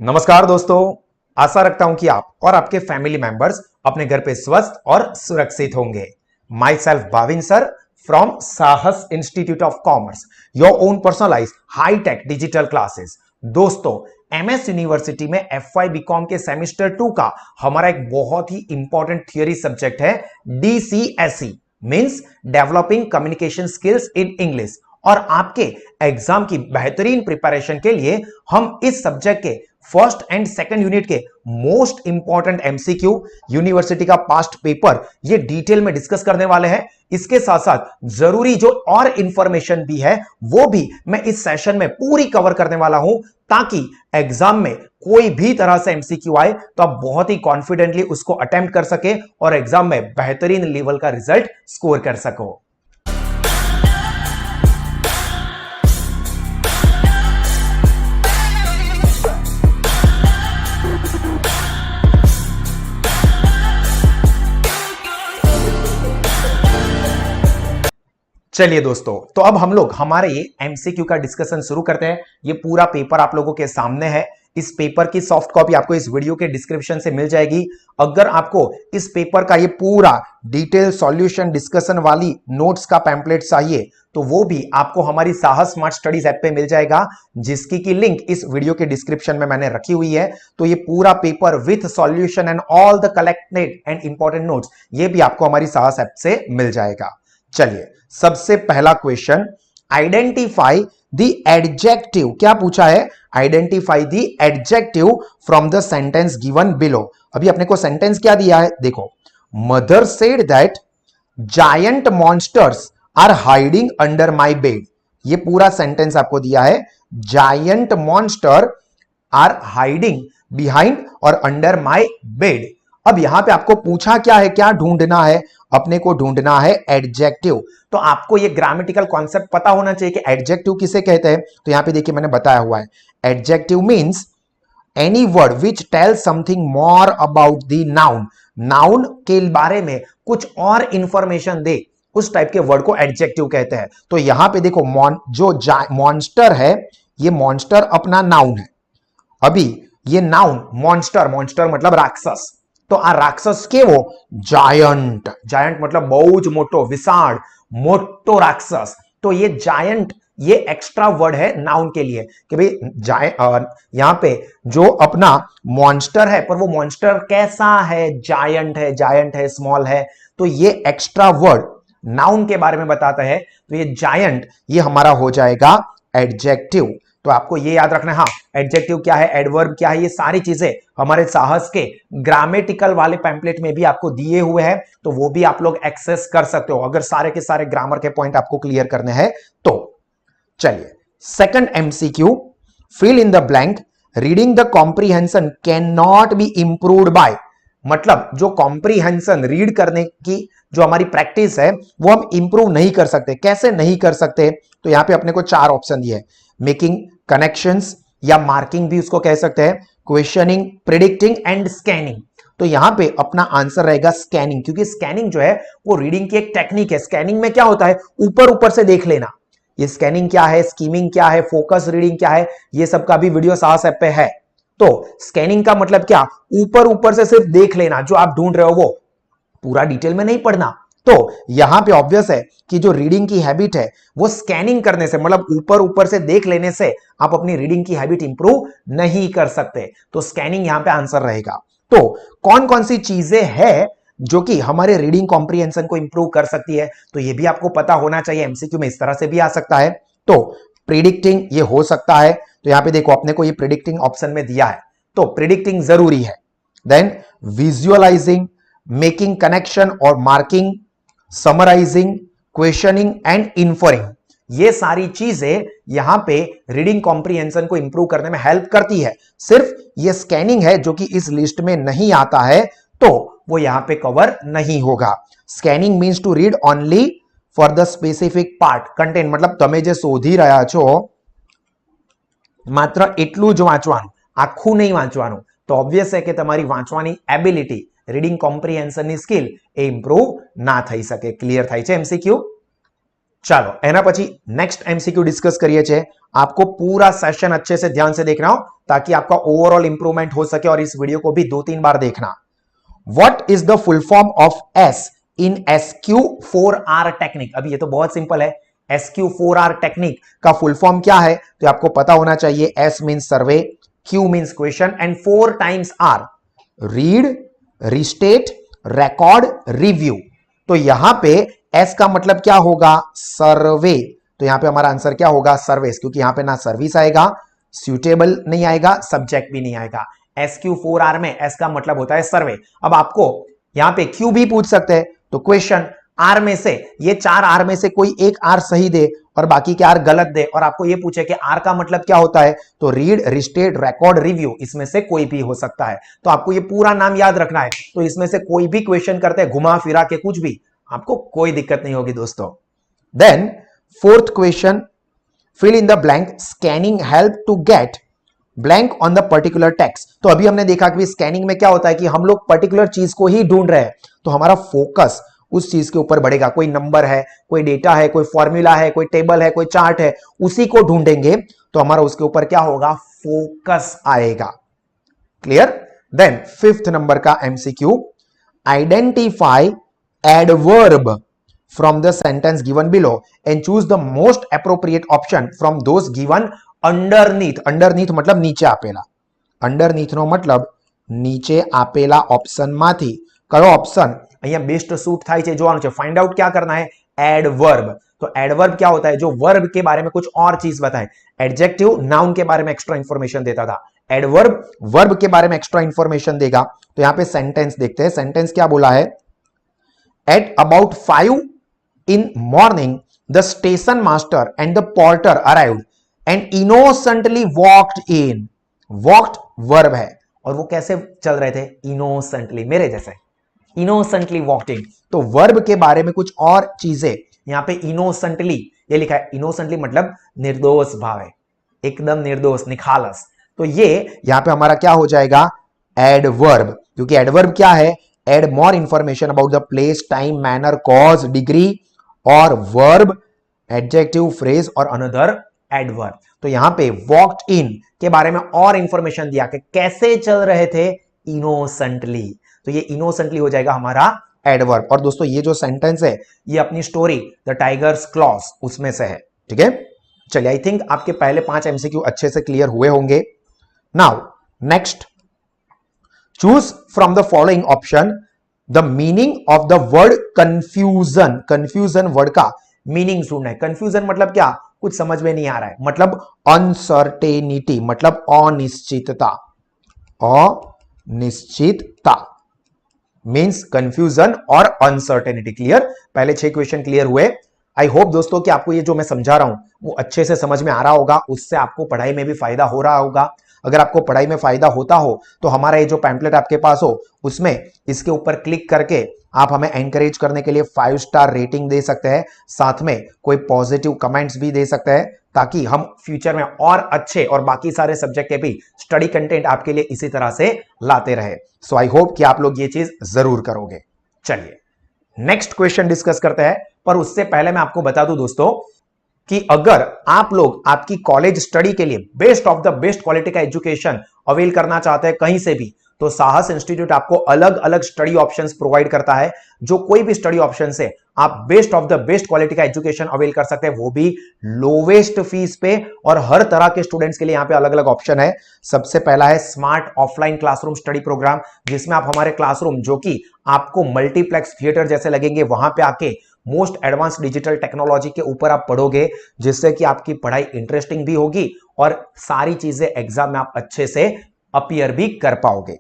नमस्कार दोस्तों, आशा रखता हूं कि आप और आपके फैमिली मेंबर्स अपने घर पे स्वस्थ और सुरक्षित होंगे। My self Bhavin sir from Sahas institute of commerce, your own personalize high tech digital classes. दोस्तों, एमएस यूनिवर्सिटी में एफवाई बीकॉम के सेमेस्टर 2 का हमारा एक बहुत ही इंपॉर्टेंट थियरी सब्जेक्ट है DCSE, means developing communication skills in English. और आपके एग्जाम की बेहतरीन प्रिपरेशन के लिए हम इस सब्जेक्ट के फर्स्ट एंड सेकंड यूनिट के मोस्ट इंपॉर्टेंट एमसीक्यू, यूनिवर्सिटी का पास्ट पेपर, ये डिटेल में डिस्कस करने वाले हैं। इसके साथ साथ जरूरी जो और इंफॉर्मेशन भी है वो भी मैं इस सेशन में पूरी कवर करने वाला हूं, ताकि एग्जाम में कोई भी तरह से एमसीक्यू आए तो आप बहुत ही कॉन्फिडेंटली उसको अटेम्प्ट कर सके और एग्जाम में बेहतरीन लेवल का रिजल्ट स्कोर कर सको। चलिए दोस्तों, तो अब हम लोग हमारे ये एमसीक्यू का डिस्कशन शुरू करते हैं। ये पूरा पेपर आप लोगों के सामने है। इस पेपर की सॉफ्ट कॉपी आपको इस वीडियो के डिस्क्रिप्शन से मिल जाएगी। अगर आपको इस पेपर का ये पूरा डिटेल सॉल्यूशन डिस्कशन वाली नोट्स का पैम्पलेट चाहिए तो वो भी आपको हमारी साहस स्मार्ट स्टडीज ऐप पे मिल जाएगा, जिसकी की लिंक इस वीडियो के डिस्क्रिप्शन में मैंने रखी हुई है। तो ये पूरा paper with solution and all the collected and important notes, ये भी आपको हमारी साहस ऐप से मिल जाएगा। चलिए, सबसे पहला क्वेश्चन, आइडेंटिफाई द एडजेक्टिव। क्या पूछा है? Identify the adjective from the sentence given below. अभी अपने को सेंटेंस क्या दिया है, देखो, mother said that giant monsters are hiding under my bed. ये पूरा सेंटेंस आपको दिया है, giant monster are hiding behind और अंडर माई बेड। अब यहां पे आपको पूछा क्या है, क्या ढूंढना है? अपने को ढूंढना है एडजेक्टिव। तो आपको ये ग्रामेटिकल कॉन्सेप्ट पता होना चाहिए कि एडजेक्टिव किसे कहते हैं। तो यहां पे देखिए मैंने बताया हुआ है, adjective means any word which tell something more about the noun. Noun के बारे में कुछ और इंफॉर्मेशन दे, उस टाइप के वर्ड को एडजेक्टिव कहते हैं। तो यहां पे देखो, जो मॉन्स्टर है, ये मॉन्स्टर अपना नाउन है। अभी ये नाउन मॉन्स्टर, मॉन्स्टर मतलब राक्षस, तो आ राक्षस के वो जायंट, जायंट मतलब बहुत मोटो, विशाल, मोटो राक्षस। तो ये जायंट, ये एक्स्ट्रा वर्ड है नाउन के लिए कि भाई यहां पे जो अपना मॉन्स्टर है, पर वो मॉन्स्टर कैसा है? जायंट है, स्मॉल है। तो ये एक्स्ट्रा वर्ड नाउन के बारे में बताता है। तो ये जायंट, ये हमारा हो जाएगा एडजेक्टिव। तो आपको ये याद रखना है, हाँ, एडजेक्टिव क्या है, एडवर्ब क्या है, ये सारी चीजें हमारे साहस के ग्रामेटिकल वाले पैम्पलेट में भी आपको दिए हुए हैं। तो वो भी आप लोग एक्सेस कर सकते हो अगर सारे के सारे ग्रामर के पॉइंट आपको क्लियर करने हैं तो। चलिए, second MCQ, fill in the blank, reading the comprehension can not be improved by. मतलब जो कॉम्प्रीहेंशन, रीड करने की जो हमारी प्रैक्टिस है, वो हम इंप्रूव नहीं कर सकते। कैसे नहीं कर सकते? तो यहां पे अपने को 4 ऑप्शन दिए, मेकिंग कनेक्शंस, या मार्किंग भी उसको कह सकते हैं, क्वेश्चनिंग, प्रिडिक्टिंग एंड स्कैनिंग। तो यहां पे अपना आंसर रहेगा स्कैनिंग, क्योंकि स्कैनिंग जो है वो रीडिंग की एक टेक्निक है। स्कैनिंग में क्या होता है? ऊपर ऊपर से देख लेना। ये स्कैनिंग क्या है, स्कीमिंग क्या है, फोकस रीडिंग क्या है, ये सब का भी वीडियो साहस ऐप पे है। तो स्कैनिंग का मतलब क्या? ऊपर ऊपर से सिर्फ देख लेना, जो आप ढूंढ रहे हो वो पूरा डिटेल में नहीं पढ़ना। तो यहां पे ऑब्वियस है कि जो रीडिंग की हैबिट है वो स्कैनिंग करने से, मतलब ऊपर ऊपर से देख लेने से आप अपनी रीडिंग की हैबिट इंप्रूव नहीं कर सकते। तो स्कैनिंग यहां पे आंसर रहेगा। तो कौन कौन सी चीजें हैं जो कि हमारे रीडिंग कॉम्प्रिहेंशन को इंप्रूव कर सकती है? तो ये भी आपको पता होना चाहिए, एमसीक्यू में इस तरह से भी आ सकता है। तो प्रिडिक्टिंग ये हो सकता है। तो यहां पे देखो, अपने को ये प्रिडिक्टिंग ऑप्शन में दिया है, तो प्रिडिक्टिंग जरूरी है। देन विजुअलाइजिंग, मेकिंग कनेक्शन और मार्किंग, समराइजिंग, क्वेश्चनिंग एंड इन्फरिंग, ये सारी चीजें यहां पे रीडिंग कॉम्प्रिहेंशन को इंप्रूव करने में हेल्प करती है। सिर्फ ये स्कैनिंग है जो कि इस लिस्ट में नहीं आता है, तो वो यहां पे कवर नहीं होगा। Scanning means to read only for the specific part content, मतलब તમે જે શોધી રહ્યા છો માત્ર એટલું જ વાંચવાનું, આખું નહીં વાંચવાનું। તો ઓબ્વિયસ છે કે તમારી વાંચવાની એબિલિટી, રીડિંગ કોમ્પ્રિહેન્શનની સ્કિલ એ ઇમ્પ્રૂવ ના થઈ શકે। ક્લિયર થાય છે એમસીક્યુ? ચાલો એના પછી નેક્स्ट एमसीक्यू डिस्कस करिए छे। आपको पूरा सेशन अच्छे से ध्यान से देखना हो ताकि आपका ओवरऑल इंप्रूवमेंट हो सके और इस वीडियो को भी 2-3 बार देखना। What is the full form of S in SQ4R technique? अभी ये तो बहुत सिंपल है। SQ4R टेक्निक का फुल फॉर्म क्या है तो आपको पता होना चाहिए। S means survey, Q means question and 4 times R read, restate, record, review. तो यहां पे एस का मतलब क्या होगा? सर्वे। तो यहां पे हमारा आंसर क्या होगा? सर्विस, क्योंकि यहां पे ना सर्विस आएगा, सुटेबल नहीं आएगा, सब्जेक्ट भी नहीं आएगा। SQ4R में एस का मतलब होता है सर्वे। अब आपको यहां पे क्यू भी पूछ सकते हैं, तो क्वेश्चन आर में से, ये 4 आर में से कोई एक आर सही दे और बाकी के आर गलत दे और आपको ये पूछे कि आर का मतलब क्या होता है, तो रीड, रिस्टेट, रिकॉर्ड, रिव्यू, इसमें से कोई भी हो सकता है। तो आपको ये पूरा नाम याद रखना है। तो इसमें से कोई भी क्वेश्चन करते हैं, घुमा फिरा के कुछ भी, आपको कोई दिक्कत नहीं होगी दोस्तों। Then fourth question, fill in the blank, scanning help to get blank on the particular text. तो अभी हमने देखा कि स्कैनिंग में क्या होता है कि हम लोग पर्टिकुलर चीज को ही ढूंढ रहे हैं, तो हमारा फोकस उस चीज के ऊपर बढ़ेगा। कोई नंबर है, कोई डेटा है, कोई फॉर्मूला है, कोई टेबल है, कोई चार्ट है, उसी को ढूंढेंगे तो हमारा उसके ऊपर क्या होगा? फोकस आएगा। क्लियर? देन फिफ्थ नंबर का MCQ, identify adverb from the sentence given below and choose the most appropriate option from those given underneath. underneath मतलब नीचे आपेला, underneath નો મતલબ નીચે આપેલા ઓપ્શન માંથી કયો ઓપ્શન અહીંયા બેસ્ટ सूट થાય છે જોવાનું છે। फाइंड आउट क्या करना है? एडवर्ब। तो एडवर्ब क्या होता है? जो वर्ब के बारे में कुछ और चीज बताए। एडजेक्टिव नाउन के बारे में एक्स्ट्रा इंफॉर्मेशन देता था, एडवर्ब वर्ब के बारे में एक्स्ट्रा इंफॉर्मेशन देगा। तो यहां पे सेंटेंस देखते हैं। सेंटेंस क्या बोला है? At about 5 in morning the station master and the porter arrived and innocently walked in। walked verb है और वो कैसे चल रहे थे? innocently, मेरे जैसे innocently walked in। तो verb के बारे में कुछ और चीजें यहां पे innocently ये लिखा है। innocently मतलब निर्दोष भाव है, एकदम निर्दोष, निखालस। तो ये यहां पे हमारा क्या हो जाएगा? एडवर्ब। क्योंकि एडवर्ब क्या है? Add more information about the place, time, manner, cause, degree और वर्ब, एडजेक्टिव, फ्रेज और अनदर एडवर्ब। तो यहां पे वॉक्ड इन के बारे में और इंफॉर्मेशन दिया कि कैसे चल रहे थे? इनोसेंटली। तो ये इनोसेंटली हो जाएगा हमारा एडवर्ब। और दोस्तों ये जो सेंटेंस है ये अपनी स्टोरी द टाइगर्स क्लॉज उसमें से है। ठीक है, चलिए, आई थिंक आपके पहले 5 एमसीक्यू अच्छे से क्लियर हुए होंगे। Now next, choose from the following option the meaning of the word confusion. Confusion word का मीनिंग ढूंढना है। कंफ्यूजन मतलब क्या? कुछ समझ में नहीं आ रहा है, मतलब अनसर्टेनिटी, मतलब अनिश्चितता। अनिश्चितता मींस कंफ्यूजन और अनसर्टेनिटी। क्लियर? पहले 6 क्वेश्चन क्लियर हुए। आई होप दोस्तों कि आपको ये जो मैं समझा रहा हूं वो अच्छे से समझ में आ रहा होगा, उससे आपको पढ़ाई में भी फायदा हो रहा होगा। अगर आपको पढ़ाई में फायदा होता हो तो हमारा ये जो पैम्पलेट आपके पास हो उसमें इसके ऊपर क्लिक करके आप हमें एनकरेज करने के लिए 5 स्टार रेटिंग दे सकते हैं, साथ में कोई पॉजिटिव कमेंट्स भी दे सकते हैं, ताकि हम फ्यूचर में और अच्छे और बाकी सारे सब्जेक्ट के भी स्टडी कंटेंट आपके लिए इसी तरह से लाते रहे। सो आई होप कि आप लोग ये चीज जरूर करोगे। चलिए नेक्स्ट क्वेश्चन डिस्कस करते हैं, पर उससे पहले मैं आपको बता दूं दोस्तों कि अगर आप लोग आपकी कॉलेज स्टडी के लिए best of the best quality का एजुकेशन अवेल करना चाहते हैं कहीं से भी, तो साहस इंस्टीट्यूट आपको अलग अलग स्टडी ऑप्शंस प्रोवाइड करता है। जो कोई भी स्टडी ऑप्शन से आप best of the best quality का एजुकेशन अवेल कर सकते हैं, वो भी लोवेस्ट फीस पे। और हर तरह के स्टूडेंट्स के लिए यहां पे अलग अलग ऑप्शन है। सबसे पहला है smart offline classroom study programme, जिसमें आप हमारे क्लासरूम जो कि आपको मल्टीप्लेक्स थिएटर जैसे लगेंगे, वहां पे आके मोस्ट एडवांस डिजिटल टेक्नोलॉजी के ऊपर आप पढ़ोगे, जिससे कि आपकी पढ़ाई इंटरेस्टिंग भी होगी और सारी चीजें एग्जाम में आप अच्छे से अपीयर भी कर पाओगे।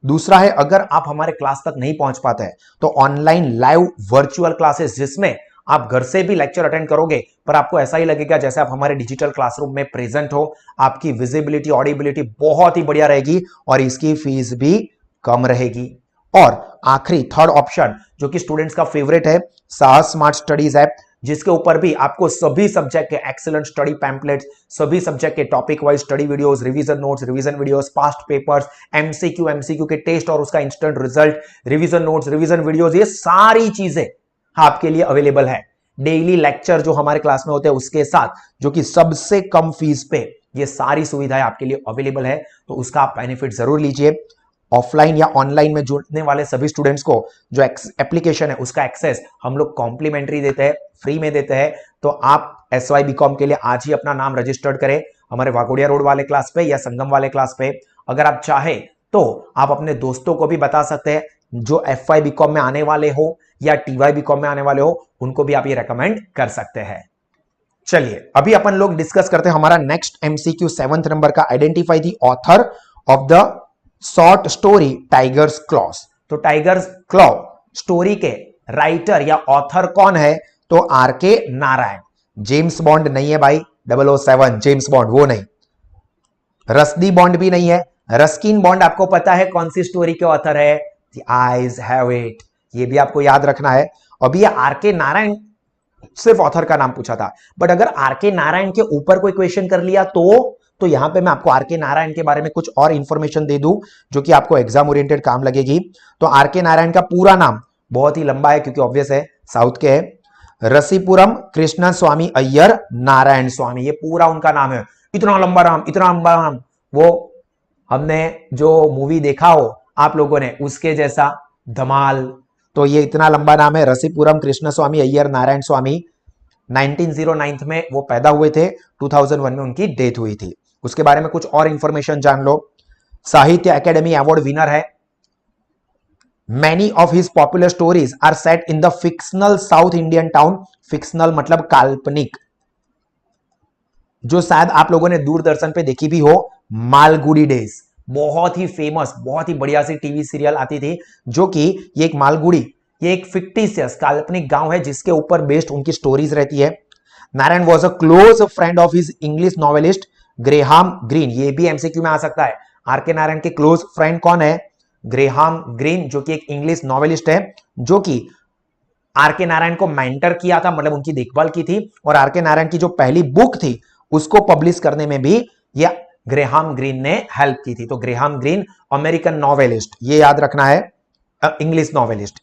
दूसरा है, अगर आप हमारे क्लास तक नहीं पहुंच पाते हैं तो ऑनलाइन लाइव वर्चुअल क्लासेस, जिसमें आप घर से भी लेक्चर अटेंड करोगे पर आपको ऐसा ही लगेगा जैसे आप हमारे डिजिटल क्लासरूम में प्रेजेंट हो। आपकी विजिबिलिटी, ऑडिबिलिटी बहुत ही बढ़िया रहेगी और इसकी फीस भी कम रहेगी। और आखिरी थर्ड ऑप्शन जो कि स्टूडेंट्स का फेवरेट है, साहस स्मार्ट स्टडीज ऐप, जिसके ऊपर भी आपको सभी सब्जेक्ट के एक्सीलेंट स्टडी पैम्पलेट्स, सभी सब्जेक्ट के topic wise study videos, revision notes, revision videos, past papers, MCQ के टेस्ट और उसका instant result, revision notes, revision videos, ये सारी चीजें आपके लिए अवेलेबल है। डेली लेक्चर जो हमारे क्लास में होते हैं उसके साथ, जो कि सबसे कम फीस पे ये सारी सुविधाएं आपके लिए अवेलेबल है, तो उसका आप बेनिफिट जरूर लीजिए। ऑफलाइन या ऑनलाइन में जुड़ने वाले सभी स्टूडेंट्स को जो एप्लीकेशन है उसका एक्सेस हम लोग कॉम्प्लीमेंट्री देते हैं, फ्री में देते हैं। तो आप SY BCom के लिए आज ही अपना नाम रजिस्टर्ड करें हमारे वाघोडिया रोड वाले क्लास पे या संगम वाले क्लास पे। अगर आप चाहे तो आप अपने दोस्तों को भी बता सकते हैं जो FY BCom में आने वाले हो या TY BCom में आने वाले हो, उनको भी आप ये रेकमेंड कर सकते हैं। चलिए अभी अपन लोग डिस्कस करते हैं हमारा नेक्स्ट MCQ 7th नंबर का, identify the author of the short story tigers clause. तो टाइगर्स क्लॉ स्टोरी के राइटर या ऑथर कौन है? तो RK नारायण। जेम्स बॉन्ड नहीं है भाई, 007 जेम्स बॉन्ड वो नहीं। रस्दी बॉन्ड भी नहीं है। रस्किन बॉन्ड आपको पता है कौन सी स्टोरी के ऑथर है? द आइज हैव इट, ये भी आपको याद रखना है। अभी ये RK नारायण सिर्फ ऑथर का नाम पूछा था, बट अगर RK नारायण के ऊपर कोई क्वेश्चन कर लिया तो यहां पे मैं आपको RK नारायण के बारे में कुछ और इंफॉर्मेशन दे दूं जो कि आपको एग्जाम ओरिएंटेड काम लगेगी। तो RK नारायण का पूरा नाम बहुत ही लंबा है क्योंकि ऑब्वियस है साउथ के है। रसीपुरम कृष्ण स्वामी अय्यर नारायण स्वामी, ये पूरा उनका नाम है। इतना लंबा नाम, इतना लंबा नाम, वो हमने जो मूवी देखा हो आप लोगों ने उसके जैसा, धमाल। तो ये इतना लंबा नाम है, रसीपुरम कृष्ण स्वामी अय्यर नारायण स्वामी। 1909 में वो पैदा हुए थे, 2001 में उनकी डेथ हुई थी। उसके बारे में कुछ और इंफॉर्मेशन जान लो। साहित्य अकेडमी अवार्ड विनर है। Many of his popular stories are set in the fictional South Indian town. Fictional मतलब काल्पनिक, जो शायद आप लोगों ने दूरदर्शन पे देखी भी हो, मालगुडी डेज। बहुत ही फेमस, बहुत ही बढ़िया सी टीवी सीरियल आती थी, जो कि ये एक मालगुडी, ये एक फिक्टिशियस काल्पनिक गांव है जिसके ऊपर बेस्ड उनकी स्टोरीज रहती है। Narayan was a close friend of his English novelist Graham Greene, ये भी MCQ में आ सकता है। RK नारायण के क्लोज फ्रेंड कौन है? ग्रेहाम ग्रीन, जो कि एक इंग्लिश नॉवेलिस्ट है, जो कि RK नारायण को मेंटर किया था, मतलब उनकी देखभाल की थी। और RK नारायण की जो पहली बुक थी उसको पब्लिश करने में भी ये ग्रेहाम ग्रीन ने हेल्प की थी। तो ग्रेहाम ग्रीन अमेरिकन नॉवेलिस्ट, ये याद रखना है, English novelist.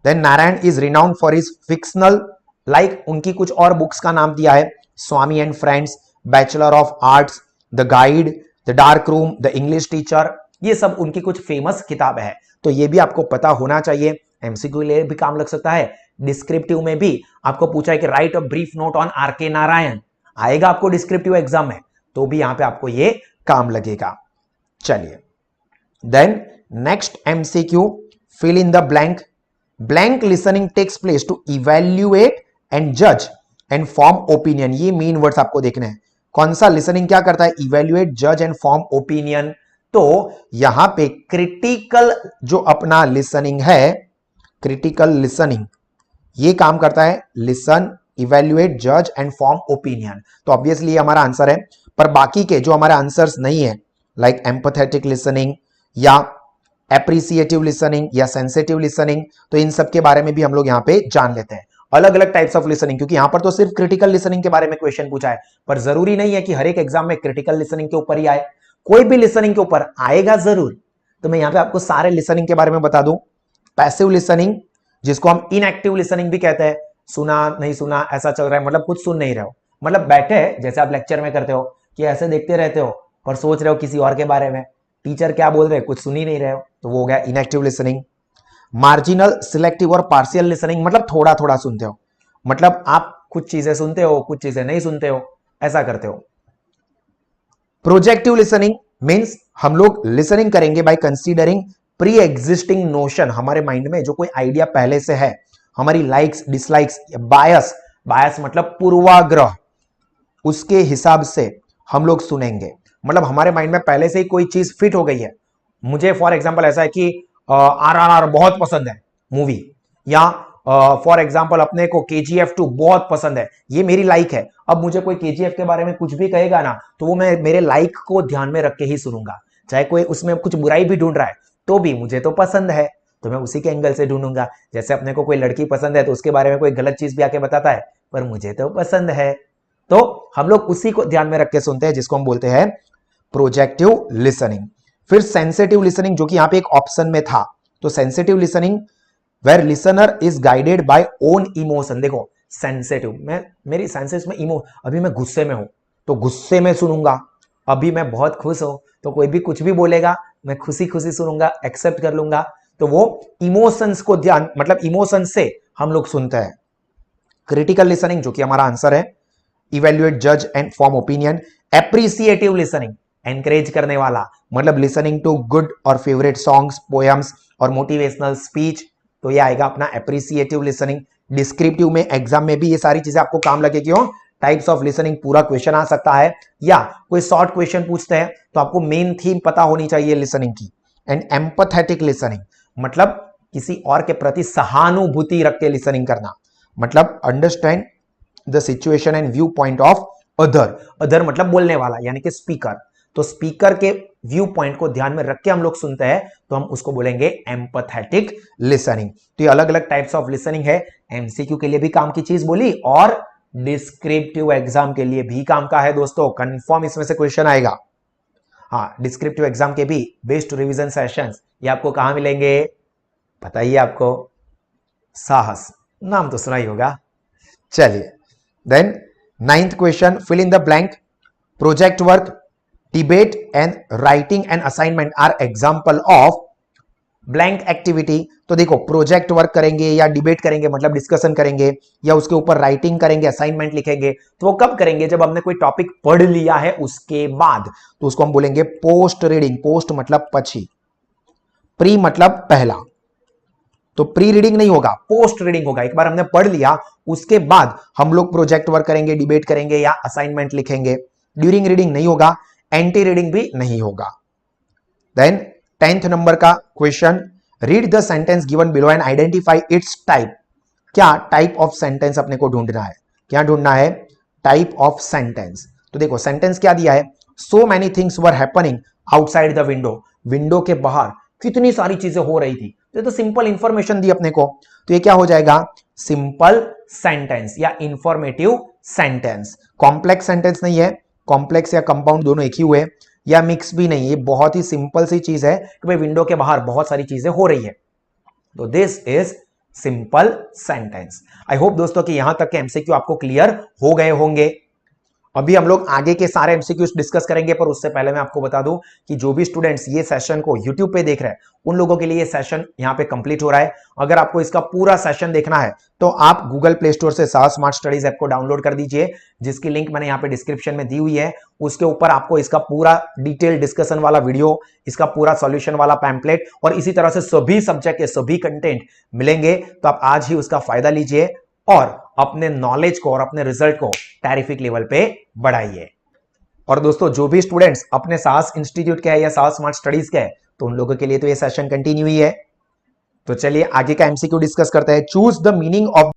Then Narayan is renowned for his fictional, like उनकी कुछ और बुक्स का नाम दिया है, Swami and Friends, Bachelor of Arts, The Guide, The Dark Room, The English Teacher, ये सब उनकी कुछ फेमस किताब है। तो ये भी आपको पता होना चाहिए, MCQ के लिए भी काम लग सकता है। डिस्क्रिप्टिव में भी आपको पूछा है कि right a brief note on RK Narayan, आएगा आपको डिस्क्रिप्टिव एग्जाम में, तो भी यहां पे आपको ये काम लगेगा। चलिए then next MCQ, fill in the blank. Blank listening takes place to evaluate and जज एंड फॉर्म ओपिनियन। ये मेन वर्ड्स आपको देखने हैं। कौन सा लिसनिंग क्या करता है? इवेल्युएट, जज एंड फॉर्म ओपिनियन। तो यहां पे क्रिटिकल जो अपना लिसनिंग है, क्रिटिकल लिसनिंग ये काम करता है, लिसन, इवेल्युएट, जज एंड फॉर्म ओपिनियन। तो ऑब्वियसली हमारा आंसर है। पर बाकी के जो हमारे आंसर्स नहीं है, लाइक एम्पैथेटिक लिसनिंग या एप्रिसिएटिव लिसनिंग या सेंसिटिव लिसनिंग, तो इन सब के बारे में भी हम लोग यहाँ पे जान लेते हैं, अलग अलग टाइप्स ऑफ लिसनिंग। क्योंकि यहां पर तो सिर्फ क्रिटिकल लिसनिंग के बारे में क्वेश्चन पूछा है, पर जरूरी नहीं है कि हर एक एग्जाम में क्रिटिकल लिसनिंग के ऊपर ही आए, कोई भी लिसनिंग के ऊपर आएगा जरूर। तो मैं यहां पे आपको सारे लिसनिंग के बारे में बता दूं। पैसिव लिसनिंग, जिसको हम इनएक्टिव लिसनिंग भी कहते हैं, सुना नहीं सुना, ऐसा चल रहा है, मतलब कुछ सुन नहीं रहे हो, मतलब बैठे जैसे आप लेक्चर में करते हो कि ऐसे देखते रहते हो पर सोच रहे हो किसी और के बारे में, टीचर क्या बोल रहे हैं कुछ सुन ही नहीं रहे हो, तो वो हो गया इनएक्टिव लिसनिंग। मार्जिनल, सिलेक्टिव और पार्शियल लिसनिंग, मतलब थोड़ा थोड़ा सुनते हो, मतलब आप कुछ चीजें सुनते हो कुछ चीजें नहीं सुनते हो, ऐसा करते हो। प्रोजेक्टिव लिसनिंग मींस हम लोग लिसनिंग करेंगे by considering pre existing notion, हमारे माइंड में जो कोई आइडिया पहले से है, हमारी लाइक्स डिसलाइक्स, बायस, बायस मतलब पूर्वाग्रह, उसके हिसाब से हम लोग सुनेंगे। मतलब हमारे माइंड में पहले से ही कोई चीज फिट हो गई है। मुझे फॉर एग्जांपल ऐसा है कि RRR बहुत पसंद है मूवी, या फॉर एग्जांपल अपने को KGF 2 बहुत पसंद है, ये मेरी लाइक है। अब मुझे कोई KGF के बारे में कुछ भी कहेगा ना, तो वो मैं मेरे लाइक को ध्यान में रख के ही सुनूंगा, चाहे कोई उसमें कुछ बुराई भी ढूंढ रहा है तो भी मुझे तो पसंद है, तो मैं उसी के एंगल से ढूंढूंगा। जैसे अपने को कोई लड़की पसंद है तो उसके बारे में कोई गलत चीज भी आके बताता है, पर मुझे तो पसंद है, तो हम लोग उसी को ध्यान में रख के सुनते हैं, जिसको हम बोलते हैं प्रोजेक्टिव लिसनिंग। फिर सेंसिटिव लिसनिंग, जो कि यहां पे एक ऑप्शन में था, तो sensitive listening where listener is guided by own emotion. देखो सेंसिटिव, मैं मेरी सेंसेस में इमो, अभी मैं गुस्से में हूं तो गुस्से में सुनूंगा, अभी मैं बहुत खुश हूं तो कोई भी कुछ भी बोलेगा मैं खुशी खुशी सुनूंगा, एक्सेप्ट कर लूंगा। तो वो इमोशंस को ध्यान, मतलब इमोशंस से हम लोग सुनते हैं। क्रिटिकल लिसनिंग जो कि हमारा आंसर है, इवेल्युएट, जज and form opinion. Appreciative listening, encourage करने वाला, मतलब लिसनिंग टू गुड और फेवरेट सॉन्ग्स, पोएम्स और मोटिवेशनल स्पीच, तो ये आएगा अपना एप्रिसिएटिव लिसनिंग। डिस्क्रिप्टिव में एग्जाम में भी ये सारी चीजें आपको काम लगेगी हो, टाइप्स ऑफ लिसनिंग पूरा क्वेश्चन आ सकता है, या कोई शॉर्ट क्वेश्चन पूछते हैं तो आपको मेन थीम पता होनी चाहिए लिसनिंग की। एंड एम्पैथेटिक लिसनिंग, मतलब किसी और के प्रति सहानुभूति रख के लिसनिंग करना, मतलब understand the situation and view point of other. Other मतलब बोलने वाला यानी कि स्पीकर, तो स्पीकर के व्यू पॉइंट को ध्यान में रख के हम लोग सुनते हैं तो हम उसको बोलेंगे एम्पैथेटिक लिसनिंग। तो ये अलग अलग टाइप्स ऑफ लिसनिंग है। एमसीक्यू के लिए भी काम की चीज बोली और डिस्क्रिप्टिव एग्जाम के लिए भी काम का है दोस्तों, कंफर्म इसमें से क्वेश्चन आएगा। हाँ, डिस्क्रिप्टिव एग्जाम के भी बेस्ट रिवीजन सेशंस ये आपको कहां मिलेंगे, पता ही है आपको, साहस, नाम तो सुना ही होगा। चलिए then 9th question, fill in the blank. Project work, debate and writing and assignment are example of blank activity. तो देखो, प्रोजेक्ट वर्क करेंगे या डिबेट करेंगे मतलब डिस्कशन करेंगे, या उसके ऊपर राइटिंग करेंगे, असाइनमेंट लिखेंगे, तो वो कब करेंगे, जब हमने कोई टॉपिक पढ़ लिया है उसके बाद, तो उसको हम बोलेंगे पोस्ट रीडिंग। पोस्ट मतलब पछी, प्री मतलब पहला, तो प्री रीडिंग नहीं होगा, पोस्ट रीडिंग होगा। एक बार हमने पढ़ लिया उसके बाद हम लोग प्रोजेक्ट वर्क करेंगे, डिबेट करेंगे या असाइनमेंट लिखेंगे। ड्यूरिंग रीडिंग नहीं होगा, एंटी रीडिंग भी नहीं होगा। देन 10th नंबर का question, read the sentence given below and identify it's type. क्या टाइप ऑफ सेंटेंस अपने को ढूंढना है, क्या ढूंढना है, टाइप ऑफ सेंटेंस। तो देखो सेंटेंस क्या दिया है, so many things were happening outside the window. Window के बाहर कितनी सारी चीजें हो रही थी, तो सिंपल इंफॉर्मेशन दी अपने को, तो ये क्या हो जाएगा, सिंपल सेंटेंस या इंफॉर्मेटिव सेंटेंस। कॉम्प्लेक्स सेंटेंस नहीं है, कॉम्प्लेक्स या कंपाउंड दोनों एक ही हुए, या मिक्स भी नहीं, ये बहुत ही सिंपल सी चीज है कि भाई विंडो के बाहर बहुत सारी चीजें हो रही है, तो this is simple sentence. I hope दोस्तों कि यहां तक के एमसीक्यू आपको क्लियर हो गए होंगे। अभी हम लोग आगे के सारे एमसीक्यूज डिस्कस करेंगे, पर उससे पहले मैं आपको बता दूं कि जो भी स्टूडेंट्स ये सेशन को YouTube पे देख रहे हैं उन लोगों के लिए ये सेशन यहाँ पे कंप्लीट हो रहा है। अगर आपको इसका पूरा सेशन देखना है तो आप गूगल प्ले स्टोर से साहस स्मार्ट स्टडीज ऐप को डाउनलोड कर दीजिए, जिसकी लिंक मैंने यहाँ पे डिस्क्रिप्शन में दी हुई है। उसके ऊपर आपको इसका पूरा डिटेल डिस्कशन वाला वीडियो, इसका पूरा सॉल्यूशन वाला पैम्पलेट और इसी तरह से सभी सब्जेक्ट के सभी कंटेंट मिलेंगे। तो आप आज ही उसका फायदा लीजिए और अपने नॉलेज को और अपने रिजल्ट को टेरिफिक लेवल पे बढ़ाइए। और दोस्तों जो भी स्टूडेंट्स अपने साहस इंस्टीट्यूट के हैं या साहस स्मार्ट स्टडीज के हैं, तो उन लोगों के लिए तो ये सेशन कंटिन्यू ही है। तो चलिए आगे का एमसीक्यू डिस्कस करते हैं। Choose the meaning of